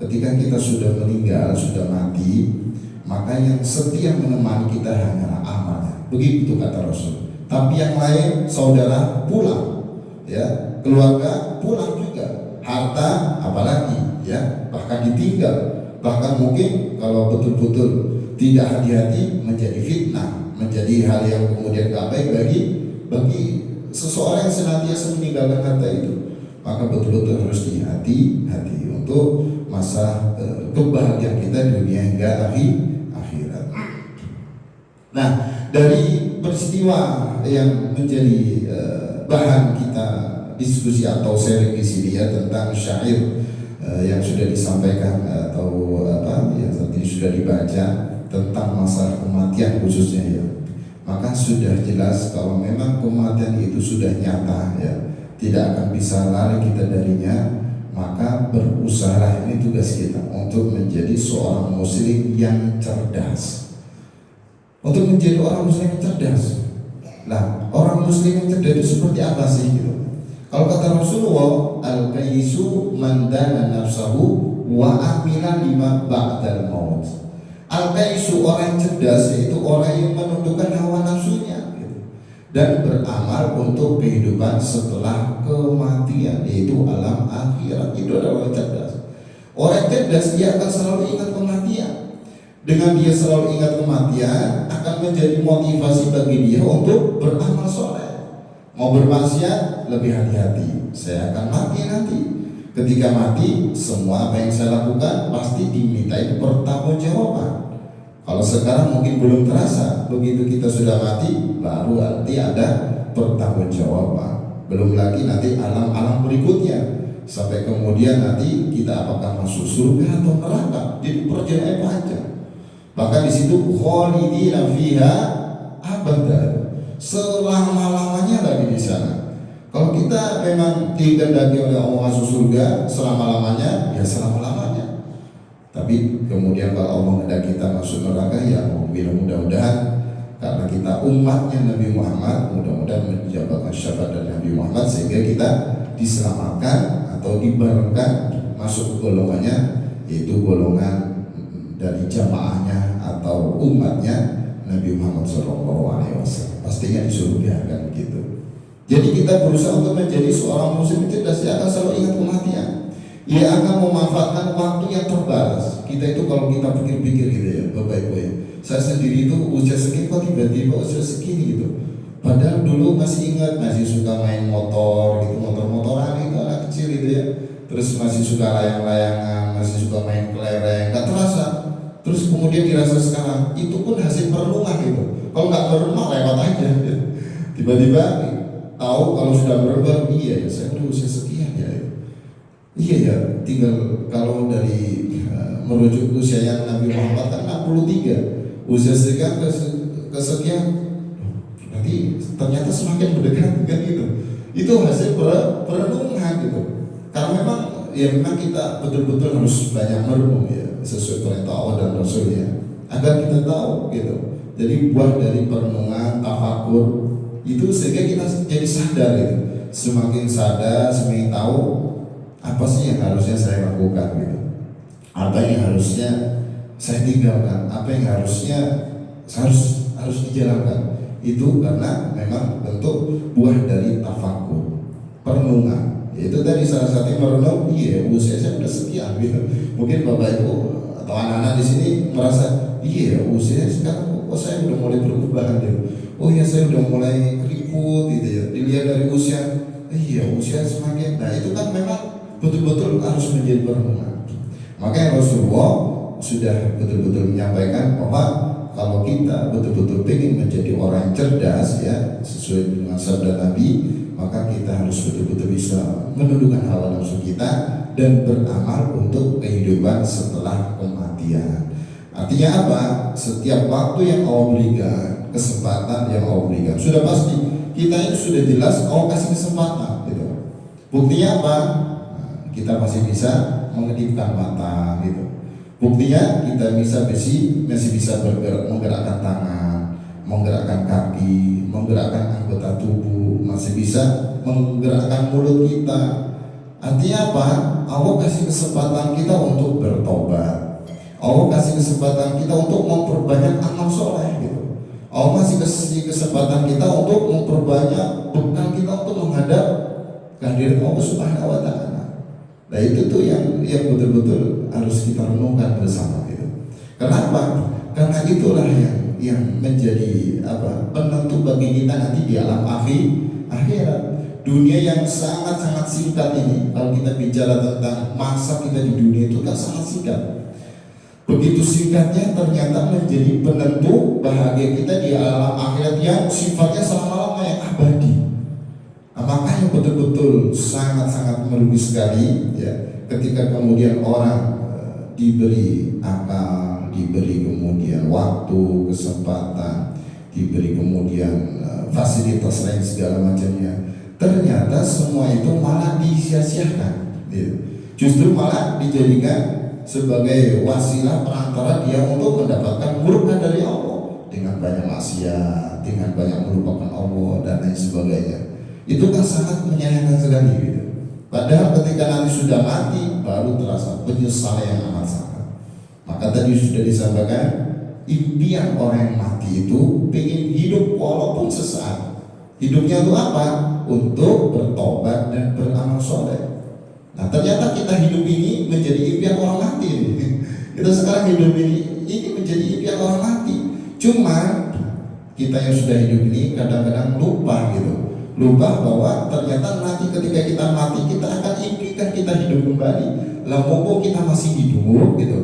ketika kita sudah meninggal, sudah mati, maka yang setia menemani kita hanyalah amalnya. Begitu kata Rasul. Tapi yang lain saudara pulang, ya, keluarga pulang juga, harta apalagi, ya, bahkan ditinggal. Bahkan mungkin kalau betul-betul tidak hati-hati menjadi fitnah, menjadi hal yang kemudian gak baik bagi seseorang yang senantiasa meninggalkan harta itu. Maka betul-betul harus hati-hati untuk masa kebahagiaan kita dunia hingga akhirat. Nah, dari peristiwa yang menjadi bahan kita diskusi atau sharing di sini ya tentang syair yang sudah disampaikan atau apa yang tadi sudah dibaca tentang masalah kematian khususnya ya, maka sudah jelas kalau memang kematian itu sudah nyata ya, tidak akan bisa lari kita darinya. Maka berusahalah, ini tugas kita untuk menjadi seorang muslim yang cerdas. Untuk menjadi orang muslim yang cerdas, nah orang muslim yang cerdas itu seperti apa sih gitu? Kalau kata Rasulullah, al-qayyisu man dana nafsahu wa amila lima ba'dal maut. Al-qayyisu orang cerdas yaitu orang yang menundukkan hawa nafsunya gitu, dan beramal untuk kehidupan setelah kematian, yaitu alam akhirat. Itu adalah orang cerdas. Orang cerdas dia akan selalu ingat kematian. Dengan dia selalu ingat kematian akan menjadi motivasi bagi dia untuk beramal soleh. Mau bermaksiat lebih hati-hati. Saya akan mati nanti. Ketika mati, semua apa yang saya lakukan pasti dimintai pertanggungjawaban. Kalau sekarang mungkin belum terasa, begitu kita sudah mati, baru nanti ada pertanggungjawaban. Belum lagi nanti alam-alam berikutnya, sampai kemudian nanti kita apakah masuk surga atau neraka. Jadi perjalanan panjang. Bahkan di situ khalidina fiha abadan, selama-lamanya lagi di sana. Kalau kita memang dikehendaki oleh Allah masuk surga selama-lamanya, ya selama-lamanya. Tapi kemudian kalau Allah menghendaki kita masuk neraka, ya mudah-mudahan karena kita umatnya Nabi Muhammad, mudah-mudahan menjabatkan syafaat dari Nabi Muhammad sehingga kita diselamatkan atau dibarengkan masuk ke golongannya, yaitu golongan dari jamaahnya atau umatnya Nabi Muhammad SAW. Pastinya di surga kan gitu. Jadi kita berusaha untuk menjadi seorang muslim cerdas, dia akan selalu ingat kematian. Ia akan memanfaatkan waktu yang terbatas. Kita itu kalau kita pikir-pikir gitu ya, Bapak Ibu ya, saya sendiri itu usia segini kok tiba-tiba usia segini gitu. Padahal dulu masih ingat, masih suka main motor gitu, motor-motoran itu anak kecil gitu ya. Terus masih suka layang-layangan, masih suka main kelereng, gak terasa. Terus kemudian dirasa sekarang, itu pun hasil perenungan gitu. Kalau nggak merenung lewat aja gitu. Tiba-tiba tahu kalau sudah berubah, iya ya saya udah usia sekian ya. Iya ya, tinggal kalau dari merujuk usia yang Nabi Muhammad kan 63, usia sekian ke sekian, nanti ternyata semakin mendekat kan gitu. Itu hasil perenungan gitu. Karena memang ya memang kita betul-betul harus banyak merenung ya sesuai perintah Allah dan Rasulnya agar kita tahu gitu. Jadi buah dari perenungan, tafakur itu sehingga kita jadi sadar gitu. Semakin sadar, semakin tahu apa sih yang harusnya saya lakukan gitu. Apa yang harusnya saya tinggalkan, apa yang harusnya harus dijalankan. Itu karena memang bentuk buah dari tafakur, perenungan. Itu tadi salah satu yang merenung, iya usia saya sudah sekian gitu. Mungkin Bapak Ibu atau anak-anak di sini merasa, iya usia sekarang kok saya udah mulai berubah gitu. Oh ya saya udah mulai keriput gitu ya. Dilihat dari usia, iya usia semakin. Nah itu kan memang betul-betul harus menjadi perenungan. Makanya Rasulullah sudah betul-betul menyampaikan bahwa kalau kita betul-betul ingin menjadi orang yang cerdas ya sesuai dengan sabda Nabi, maka kita harus betul-betul bisa menundukkan hawa nafsu kita dan beramal untuk kehidupan setelah kematian. Artinya apa? Setiap waktu yang Allah berikan, kesempatan yang Allah berikan, sudah pasti kita itu sudah jelas Allah kasih kesempatan gitu. Buktinya apa? Kita masih bisa mengedipkan mata gitu. Buktinya kita masih bisa bergerak, menggerakkan tangan, menggerakkan kaki, menggerakkan anggota tubuh, masih bisa menggerakkan mulut kita. Artinya apa? Allah kasih kesempatan kita untuk bertobat. Allah kasih kesempatan kita untuk memperbanyak amal soleh gitu. Allah masih kasih kesempatan kita untuk memperbanyak bekal kita untuk menghadap kehadiran Allah Subhanahu wa Ta'ala. Nah itu tuh yang betul-betul harus kita renungkan bersama gitu. Kenapa? Karena itulah yang menjadi penentu bagi kita nanti di alam akhirat. Dunia yang sangat-sangat singkat ini, kalau kita bicara tentang masa kita di dunia itu kan sangat singkat. Begitu singkatnya ternyata menjadi penentu bahagia kita di alam akhirat yang sifatnya selama-lamanya yang abadi. Nah, makanya betul-betul sangat-sangat merugi sekali ya ketika kemudian orang diberi akal, diberi kemudian waktu, kesempatan, diberi kemudian fasilitas lain segala macamnya, ternyata semua itu malah disia-siakan gitu. Justru malah dijadikan sebagai wasilah perantara dia untuk mendapatkan murka dari Allah dengan banyak maksiat, dengan banyak melupakan Allah dan lain sebagainya. Itu kan sangat menyayangkan sekali gitu. Padahal ketika nanti sudah mati baru terasa penyesalan yang amat sangat. Maka tadi sudah disampaikan impian orang yang mati itu ingin hidup walaupun sesaat. Hidupnya itu apa? Untuk bertobat dan beramal soleh. Nah ternyata kita hidup ini menjadi impian orang Kita sekarang hidup ini menjadi impian orang mati. Cuma kita yang sudah hidup ini kadang-kadang lupa gitu, lupa bahwa ternyata nanti ketika kita mati kita akan impikan kita hidup kembali. Lah mumpung kita masih hidup gitu,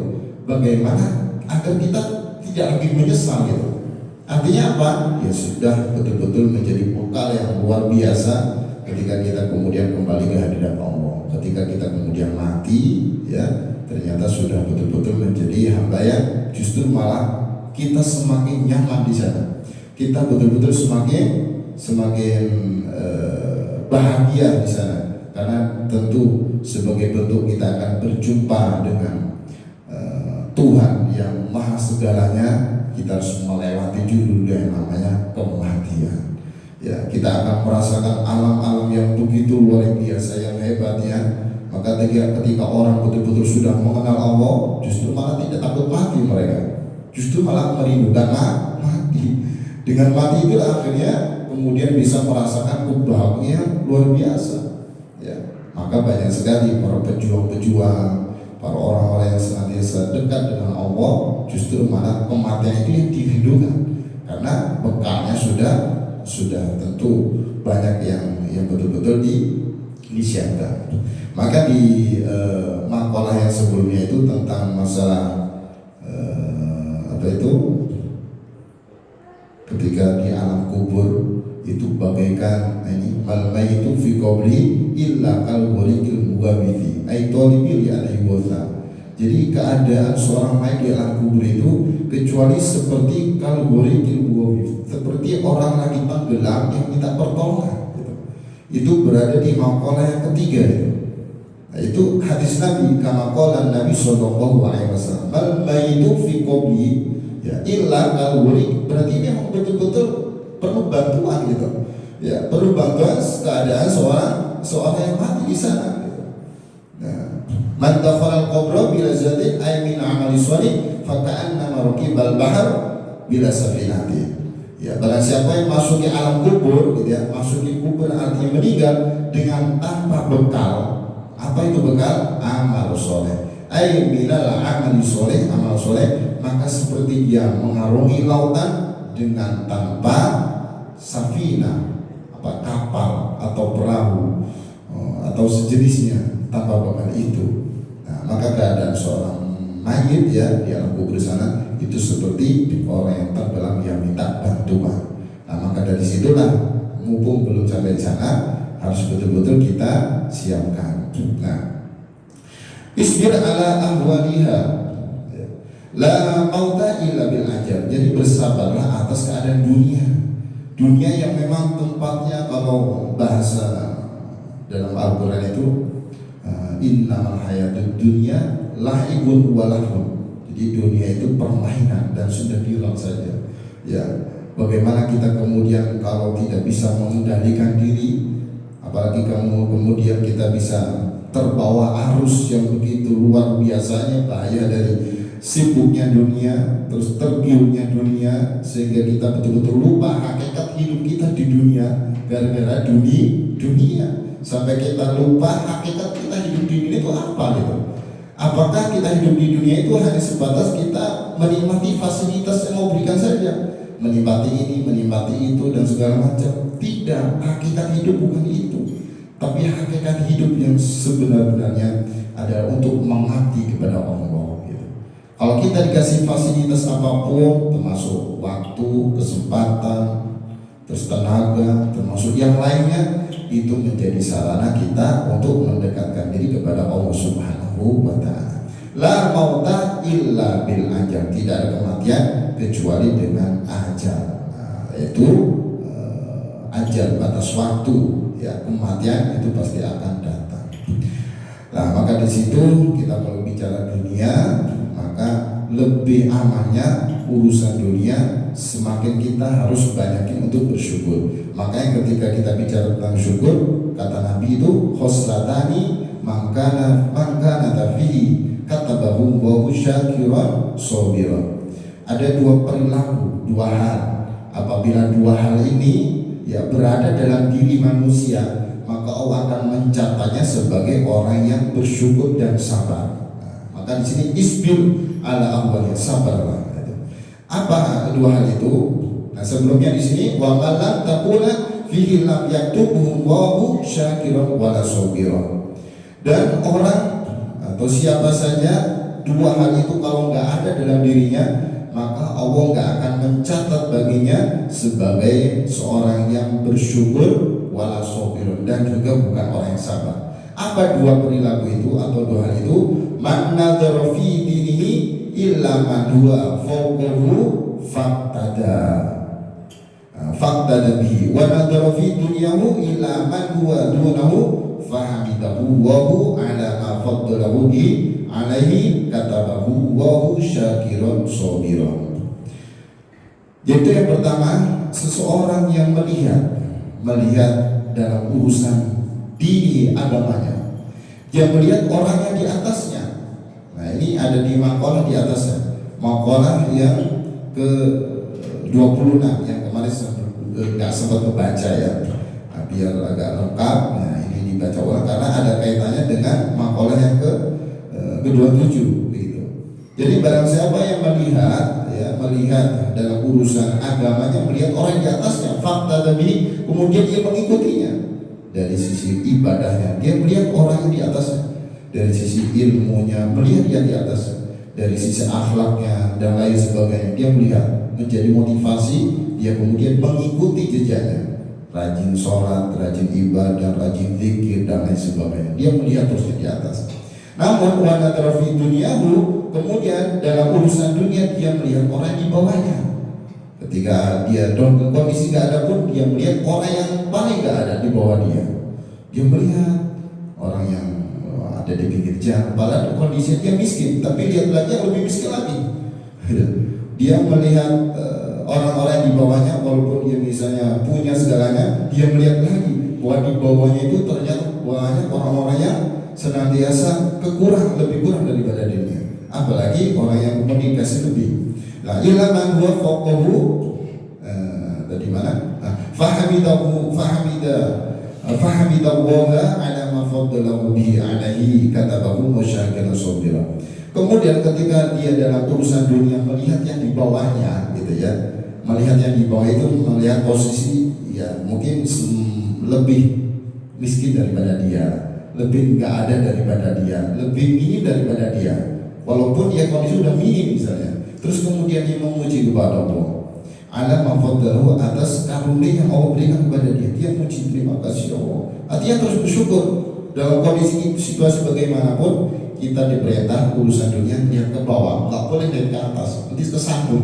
bagaimana agar kita tidak lagi menyesal gitu. Artinya apa? Ya sudah betul-betul menjadi bekal yang luar biasa ketika kita kemudian kembali ke hadirat Allah. Ketika kita kemudian mati, ya ternyata sudah betul-betul menjadi hamba yang justru malah kita semakin nyaman di sana. Kita betul-betul semakin bahagia di sana, karena tentu sebagai bentuk kita akan berjumpa dengan Tuhan yang maha segalanya. Kita harus melewati dulu yang namanya kematian. Ya, kita akan merasakan alam-alam yang begitu luar biasa, yang hebat ya. Maka ketika orang betul-betul sudah mengenal Allah, justru malah tidak takut mati mereka, justru malah merindukan mati. Dengan mati itu akhirnya kemudian bisa merasakan kebahagiaan luar biasa. Ya, maka banyak sekali para pejuang-pejuang, para orang-orang yang senantiasa dekat dengan Allah, justru malah kematian itu yang dirindukan, karena bekalnya sudah tentu banyak yang betul-betul disiapkan. Maka di makalah yang sebelumnya itu tentang masalah ketika di alam kubur itu bagaikan ini malmai itu fi qabli illa al-ghurikil mugawithi ay talibil alaihi wasallam. Jadi keadaan seorang mayit di alam kubur itu kecuali seperti al-ghurikil mugawithi, seperti orang lagi tenggelam yang minta pertolongan gitu. Itu berada di makalah yang ketiga itu. Nah, itu hadis Nabi kama qala Nabi sallallahu alaihi wasallam malmai itu fi qabli ya illa al-ghurik, berarti memang betul-betul perlu bantuan gitu. Ya, perlu bantuan keadaan seorang yang mati di sana gitu. Nah, man dakhala al-qabra bila zadin ay min amali shalih fa ka'annama raqibal bahr bila safinati. Ya, barang siapa yang masuk di alam kubur gitu ya, masuk di kubur artinya meninggal dengan tanpa bekal. Apa itu bekal? Amal soleh. Ay minal amali soleh, amal soleh, maka seperti dia mengarungi lautan dengan tanpa safina, kapal atau perahu atau sejenisnya, tanpa bekal itu. Nah, maka keadaan seorang mayit ya di alam kubur sana itu seperti orang yang tenggelam yang minta bantuan. Nah, maka dari situlah mumpung belum sampai di sana harus betul-betul kita siapkan. Nah, isbir ala ahwaliha la mauta illa bil ajal. Jadi bersabarlah atas keadaan dunia yang memang tempatnya, kalau bahasa dalam Al-Quran itu innamal hayatud dunya lahibun wa lahun. Jadi dunia itu permainan dan sudah bilang saja. Ya, bagaimana kita kemudian kalau tidak bisa mengendalikan diri, apalagi kemudian kita bisa terbawa arus yang begitu luar biasanya, bahaya dari sibuknya dunia, terus tergiurnya dunia, sehingga kita betul-betul lupa hakikat hidup kita di dunia gara-gara dunia, sampai kita lupa hakikat kita hidup di dunia itu apa gitu. Apakah kita hidup di dunia itu hanya sebatas kita menikmati fasilitas yang mau berikan saja, menikmati ini, menikmati itu dan segala macam? Tidak, hakikat hidup bukan itu. Tapi hakikat hidup yang sebenarnya adalah untuk mengabdi kepada Allah gitu. Kalau kita dikasih fasilitas apapun, termasuk waktu, kesempatan, terus tenaga, termasuk yang lainnya, itu menjadi sarana kita untuk mendekatkan diri kepada Allah Subhanahu wa ta'ala. La mauta illa bil ajal, tidak ada kematian kecuali dengan ajal. Yaitu ajal, batas waktu ya, kematian itu pasti akan datang. Nah, maka di situ kita kalau bicara dunia, maka lebih amannya urusan dunia, semakin kita harus banyakin untuk bersyukur. Makanya ketika kita bicara tentang syukur, kata Nabi itu khoslatani mangkana tafihi katabahu wa syakiran sabiran. Ada dua perilaku, dua hal. Apabila dua hal ini ya berada dalam diri manusia, maka Allah akan mencatatnya sebagai orang yang bersyukur dan sabar. Nah, maka di sini isbir ala ahwaliha, sabarlah. Apa kedua hal itu? Nah, sebelumnya di sini wa malam takuna fihi lam yaktubuhu Allahu syakiran wala sabiran. Dan orang atau siapa saja dua hal itu kalau nggak ada dalam dirinya, maka Allah nggak akan mencatat baginya sebagai seorang yang bersyukur wala sabiran, dan juga bukan orang yang sabar. Apa dua perilaku itu atau dua hal itu? Man nadhara fi dinihi illa man huwa fawqahu faqtada bihi wa nadhara fi dunyahu illa man huwa dunahu fahamidahu wa hu ala ma faddalahu bi alaihi katabahu wa hu syakiran sabiran. Jadi yang pertama, seseorang yang melihat dalam urusan dini agamanya, dia melihat orang yang di atasnya. Nah, ini ada di makalah di atasnya, makalah yang ke 26 yang kemarin nggak sempat membaca ya. Nah, biar agak lengkap, nah ini dibaca ulang karena ada kaitannya dengan makalah yang ke 27 gitu. Jadi barang siapa yang melihat dalam urusan agamanya, melihat orang di atasnya, fakta demi, kemudian dia mengikutinya. Dari sisi ibadahnya, dia melihat orang yang di atasnya. Dari sisi ilmunya, melihat dia di atasnya. Dari sisi akhlaknya dan lain sebagainya, dia melihat, menjadi motivasi, dia kemudian mengikuti jejaknya. Rajin sholat, rajin ibadah, rajin zikir dan lain sebagainya. Dia melihat terusnya di atas. Namun wana tarafi duniahu, kemudian dalam urusan dunia dia melihat orang di bawahnya. Ketika dia dalam kondisi gak ada pun, dia melihat orang yang paling gak ada di bawah dia. Dia melihat orang yang ada di pinggir jalan, padahal kondisi dia miskin, tapi lihat lagi yang lebih miskin lagi. Dia melihat orang-orang di bawahnya, walaupun dia misalnya punya segalanya, dia melihat lagi bahwa di bawahnya itu ternyata banyak orang-orang yang senantiasa lebih kurang daripada dirinya. Apalagi orang yang kemudian dikasih lebih. Nah, ila man huwa fawqahu tadi mana? Fahamidahu fahamidallaha ala ma faddalahu bihi alaihi katabahu musyakiran sabira. Kemudian ketika dia dalam urusan dunia melihat yang di bawahnya gitu ya. Melihat yang di bawah itu, melihat posisi ya mungkin lebih miskin daripada dia, lebih enggak ada daripada dia, lebih minim daripada dia. Walaupun dia kondisi sudah minim misalnya. Terus kemudian dia memuji kepada Allah ala mafaddalahu, atas karunia yang Allah berikan kepada dia. Dia muji, terima kasih Allah. Artinya terus bersyukur dalam kondisi situasi bagaimanapun. Kita diperintah urusan dunia lihat ke bawah, nggak boleh lihat ke atas, nanti kesandung.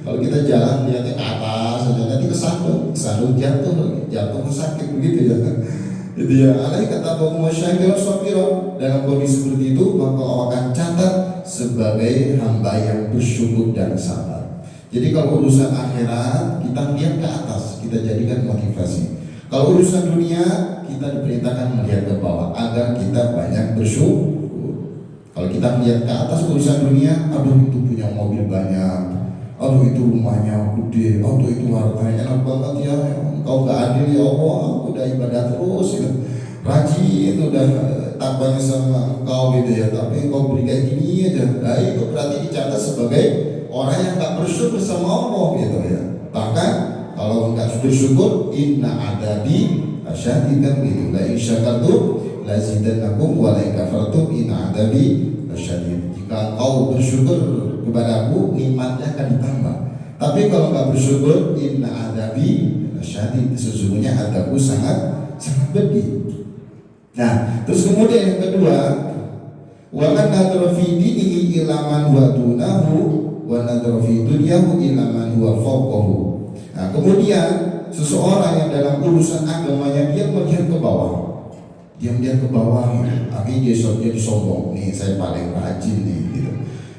Kalau kita jalan lihatnya ke atas, nanti kesandung jatuh sakit begitu ya. Itu ya. Alai kata bahwa musyakiran sabira, dalam kondisi seperti itu maka Allah akan catat sebagai hamba yang bersyukur dan sabar. Jadi kalau urusan akhirat kita lihat ke atas, kita jadikan motivasi. Kalau urusan dunia kita diperintahkan melihat ke bawah agar kita banyak bersyukur. Kalau kita melihat ke atas urusan dunia, aduh itu punya mobil banyak, aduh itu rumahnya gede, aduh itu hartanya enak banget ya, engkau gak adil ya Allah, aku udah ibadah terus ya, rajin udah takwanya sama engkau gitu ya, tapi engkau beri kayak gini aja. Nah itu berarti dicatat sebagai orang yang gak bersyukur sama Allah gitu ya. Bahkan kalau enggak bersyukur, inna adabi asyadidan gitu, la in syakartum lazidannakum wa la in kafartum inna adabi asyadid. Jika engkau bersyukur kepadaku, nikmatnya akan ditambah. Tapi kalau enggak bersyukur, inna adabi asyadid, sesungguhnya adabku sangat pedih. Nah, terus kemudian yang kedua, wa man nadhara fi dinihi ila man huwa dunahu wa nadhara fi dunyahu ila man huwa fawqahu. Nah, kemudian seseorang yang dalam urusan agamanya dia melihat ke bawah. Dia melihat ke bawah, akhirnya dia sombong. Nih saya paling rajin nih, gitu.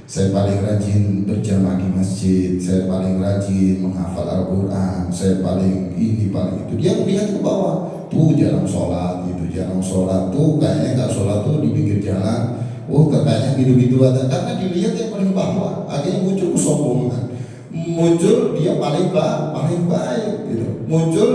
Saya paling rajin berjamaah di masjid, saya paling rajin menghafal Al-Quran, saya paling ini paling itu. Dia melihat ke bawah, tuh jarang sholat, gitu, jarang sholat, tuh kayaknya nggak sholat tuh di pinggir jalan. Kayaknya gitu-gitu ada. Karena dilihat yang paling bawah, akhirnya muncul kesombongan, muncul dia paling baik, gitu. Muncul,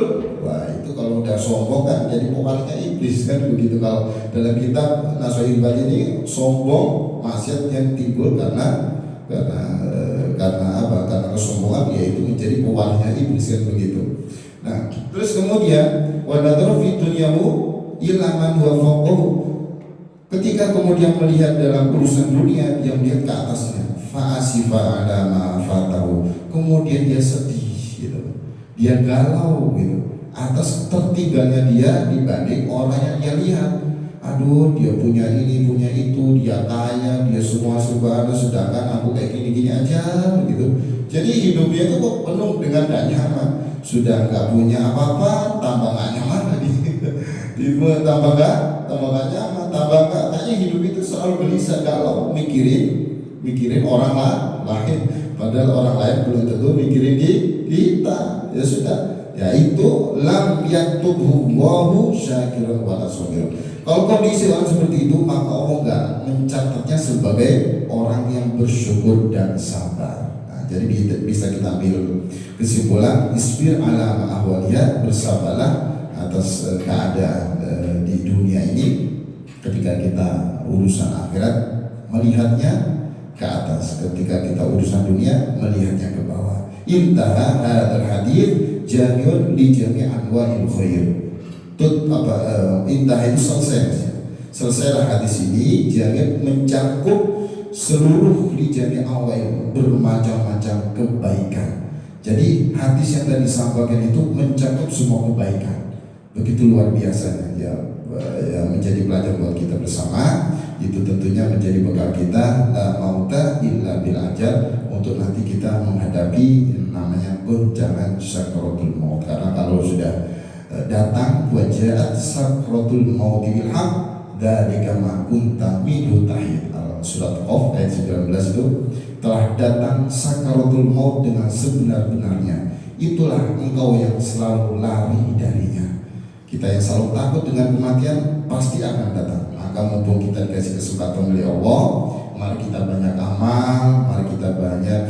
wah itu kalau udah sombong kan jadi pokoknya iblis kan begitu. Kalau dalam kitab Nasuhul Ibad ini sombong maksiat yang timbul karena karena apa? Karena kesombongan, yaitu menjadi pewarisnya iblis kan begitu. Nah, terus kemudian wa nadharu fi dunyahu ila man huwa fawqahu. Ketika kemudian melihat dalam urusan dunia, dia melihat ke atasnya. Fa asifa ala ma fatahu. Kemudian dia sedih gitu. Dia galau gitu atas tertinggalnya dia dibanding orang yang dia lihat. Aduh, dia punya ini, punya itu, dia kaya, dia semua serba ada, sedangkan aku kayak gini-gini aja gitu. Jadi hidupnya itu kok penuh dengan gak nyaman. Sudah nggak punya apa-apa, tambah gak nyaman lagi. tambah gak nyaman, tambah gak, kayaknya hidup itu selalu gelisah galau, mikirin orang lain. Padahal orang lain belum tentu mikirin kita. Ya sudah, ya itu lam yaktubhu Allahu syakiran wa sabir. Kalau kondisi orang seperti itu, maka Allah enggak mencatatnya sebagai orang yang bersyukur dan sabar. Nah, jadi bisa kita ambil kesimpulan, isbir ala ahwaliya, bersabarlah atas keadaan di dunia ini. Ketika kita urusan akhirat, melihatnya ke atas. Ketika kita urusan dunia, melihatnya ke bawah. Intaha hadzal hadits jami'un li jami' anwa'il khair. Indah itu selesailah hadis ini. Jangan mencakup seluruh lijani awal, bermacam-macam kebaikan. Jadi hadis yang tadi disampaikan itu mencakup semua kebaikan. Begitu luar biasanya ya, menjadi pelajaran buat kita bersama. Itu tentunya menjadi bekal kita, la mauta illa bil ajal, untuk nanti kita menghadapi namanya goncangan sakaratul maut. Karena kalau sudah datang wajahat sakratul maut bil haq dzalika ma kunta minhu tahid. Surat Qaf ayat 19 itu, telah datang sakaratul maut dengan sebenar-benarnya, itulah engkau yang selalu lari darinya. Kita yang selalu takut dengan kematian pasti akan datang. Maka mumpung kita dikasih kesempatan oleh Allah, mari kita banyak amal, mari kita banyak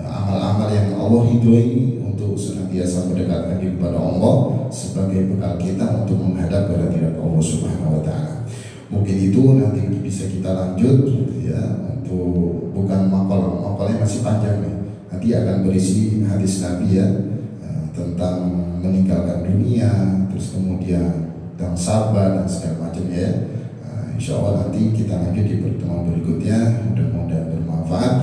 amal-amal yang Allah ridhoi untuk senantiasa mendekatkan diri kepada Allah sebagai bekal kita untuk menghadap kehadirat Allah Subhanahu wa taala. Mungkin itu nanti bisa kita lanjut ya, untuk bukan makalnya masih panjang nih. Nanti akan berisi hadis Nabi ya, tentang meninggalkan dunia, terus kemudian dan sabar dan segala macamnya ya. Insya Allah nanti kita lanjut di pertemuan berikutnya. Mudah-mudahan bermanfaat.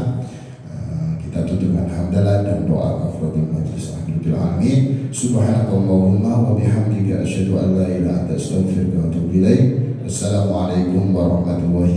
Kita tutup dengan hamdalah dan doa kafaratul majlis. Amin. Subhanakallahumma wa bihamdika asyhadu an la ilaha illa anta astaghfiruka wa atubu ilaik. Assalamualaikum warahmatullahi